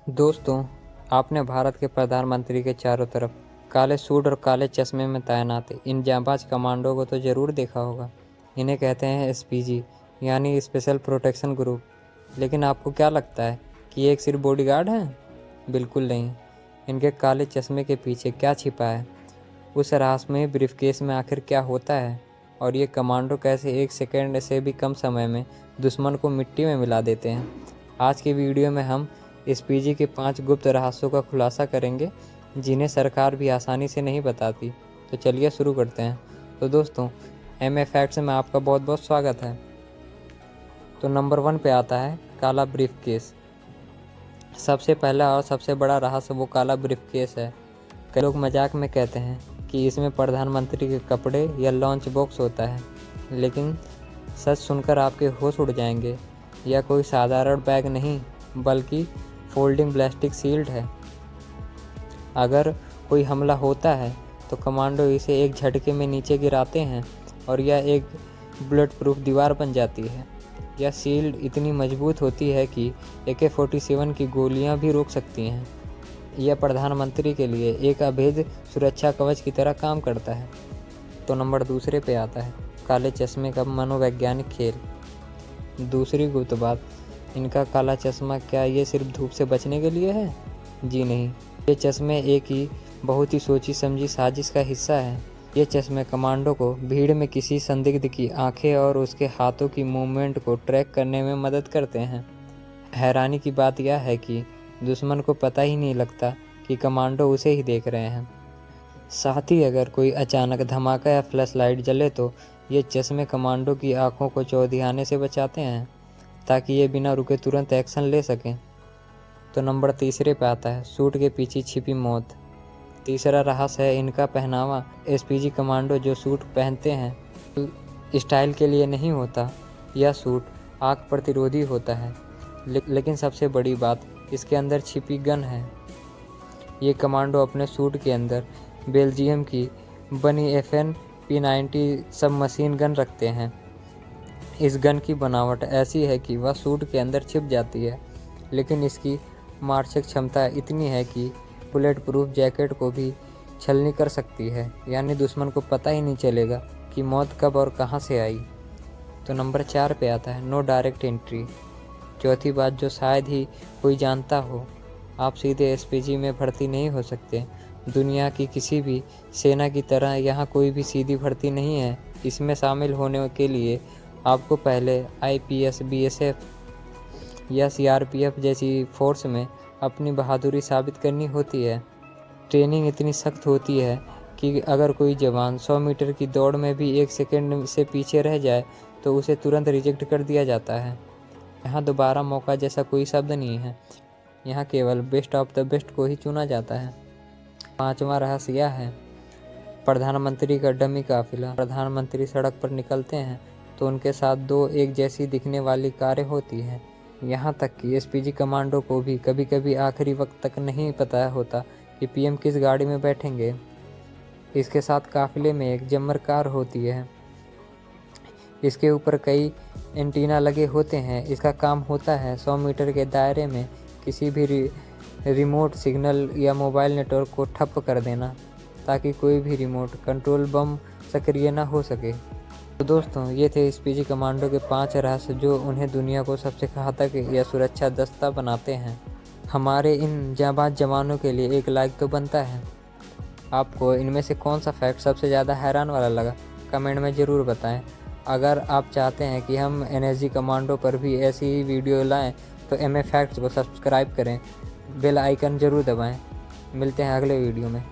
दोस्तों, आपने भारत के प्रधानमंत्री के चारों तरफ काले सूट और काले चश्मे में तैनात इन जांबाज कमांडो को तो ज़रूर देखा होगा। इन्हें कहते हैं एसपीजी यानी स्पेशल प्रोटेक्शन ग्रुप। लेकिन आपको क्या लगता है कि ये एक सिर्फ बॉडीगार्ड हैं? बिल्कुल नहीं। इनके काले चश्मे के पीछे क्या छिपा है, उस रहस्यमय ब्रीफकेस में आखिर क्या होता है, और ये कमांडो कैसे एक सेकेंड से भी कम समय में दुश्मन को मिट्टी में मिला देते हैं। आज की वीडियो में हम एसपीजी के 5 गुप्त रहस्यों का खुलासा करेंगे जिन्हें सरकार भी आसानी से नहीं बताती। तो चलिए शुरू करते हैं। तो दोस्तों, एमए फैक्ट्स में आपका बहुत बहुत स्वागत है। तो नंबर 1 पे आता है काला ब्रीफकेस। सबसे पहला और सबसे बड़ा रहस्य वो काला ब्रीफकेस है। कई लोग मजाक में कहते हैं कि इसमें प्रधानमंत्री के कपड़े या लंच बॉक्स होता है, लेकिन सच सुनकर आपके होश उड़ जाएंगे। यह कोई साधारण बैग नहीं बल्कि फोल्डिंग प्लास्टिक शील्ड है। अगर कोई हमला होता है तो कमांडो इसे एक झटके में नीचे गिराते हैं और यह एक बुलेट प्रूफ दीवार बन जाती है। यह शील्ड इतनी मजबूत होती है कि AK-47 की गोलियां भी रोक सकती हैं। यह प्रधानमंत्री के लिए एक अभेद्य सुरक्षा कवच की तरह काम करता है। तो नंबर 2 पे आता है काले चश्मे का मनोवैज्ञानिक खेल। दूसरी गुप्त बात, इनका काला चश्मा क्या ये सिर्फ धूप से बचने के लिए है? जी नहीं, ये चश्मे एक ही बहुत ही सोची समझी साजिश का हिस्सा है। ये चश्मे कमांडो को भीड़ में किसी संदिग्ध की आंखें और उसके हाथों की मूवमेंट को ट्रैक करने में मदद करते हैं। हैरानी की बात यह है कि दुश्मन को पता ही नहीं लगता कि कमांडो उसे ही देख रहे हैं। साथ ही अगर कोई अचानक धमाका या फ्लैश लाइट जले तो ये चश्मे कमांडो की आंखों को चौधियाने से बचाते हैं ताकि ये बिना रुके तुरंत एक्शन ले सकें। तो नंबर 3 पे आता है सूट के पीछे छिपी मौत। तीसरा रहस्य है इनका पहनावा। एसपीजी कमांडो जो सूट पहनते हैं स्टाइल के लिए नहीं होता। यह सूट आग प्रतिरोधी होता है, लेकिन सबसे बड़ी बात, इसके अंदर छिपी गन है। ये कमांडो अपने सूट के अंदर बेल्जियम की बनी FN P90 सब मशीन गन रखते हैं। इस गन की बनावट ऐसी है कि वह सूट के अंदर छिप जाती है, लेकिन इसकी मारक क्षमता इतनी है कि बुलेट प्रूफ जैकेट को भी छलनी कर सकती है, यानी दुश्मन को पता ही नहीं चलेगा कि मौत कब और कहां से आई। तो नंबर 4 पे आता है नो डायरेक्ट एंट्री। चौथी बात जो शायद ही कोई जानता हो, आप सीधे एसपीजी में भर्ती नहीं हो सकते। दुनिया की किसी भी सेना की तरह यहाँ कोई भी सीधी भर्ती नहीं है। इसमें शामिल होने के लिए आपको पहले IPS, BSF या CRPF जैसी फोर्स में अपनी बहादुरी साबित करनी होती है। ट्रेनिंग इतनी सख्त होती है कि अगर कोई जवान 100 मीटर की दौड़ में भी 1 सेकंड से पीछे रह जाए तो उसे तुरंत रिजेक्ट कर दिया जाता है। यहाँ दोबारा मौका जैसा कोई शब्द नहीं है। यहाँ केवल बेस्ट ऑफ द बेस्ट को ही चुना जाता है। 5वां रहस्य यह है प्रधानमंत्री का डमी काफिला। प्रधानमंत्री सड़क पर निकलते हैं तो उनके साथ 2 एक जैसी दिखने वाली कारें होती हैं। यहाँ तक कि एसपीजी कमांडो को भी कभी कभी आखिरी वक्त तक नहीं पता होता कि PM किस गाड़ी में बैठेंगे। इसके साथ काफिले में एक जम्मर कार होती है। इसके ऊपर कई एंटीना लगे होते हैं। इसका काम होता है 100 मीटर के दायरे में किसी भी रिमोट सिग्नल या मोबाइल नेटवर्क को ठप कर देना, ताकि कोई भी रिमोट कंट्रोल बम सक्रिय न हो सके। तो दोस्तों, ये थे एसपीजी कमांडो के 5 रहस्य जो उन्हें दुनिया को सबसे घातक या सुरक्षा दस्ता बनाते हैं। हमारे इन जांबाज जवानों के लिए एक लाइक तो बनता है। आपको इनमें से कौन सा फैक्ट सबसे ज़्यादा हैरान वाला लगा, कमेंट में ज़रूर बताएं। अगर आप चाहते हैं कि हम NSG कमांडो पर भी ऐसी ही वीडियो लाएं तो MA फैक्ट्स को सब्सक्राइब करें, बेल आइकन ज़रूर दबाएं। मिलते हैं अगले वीडियो में।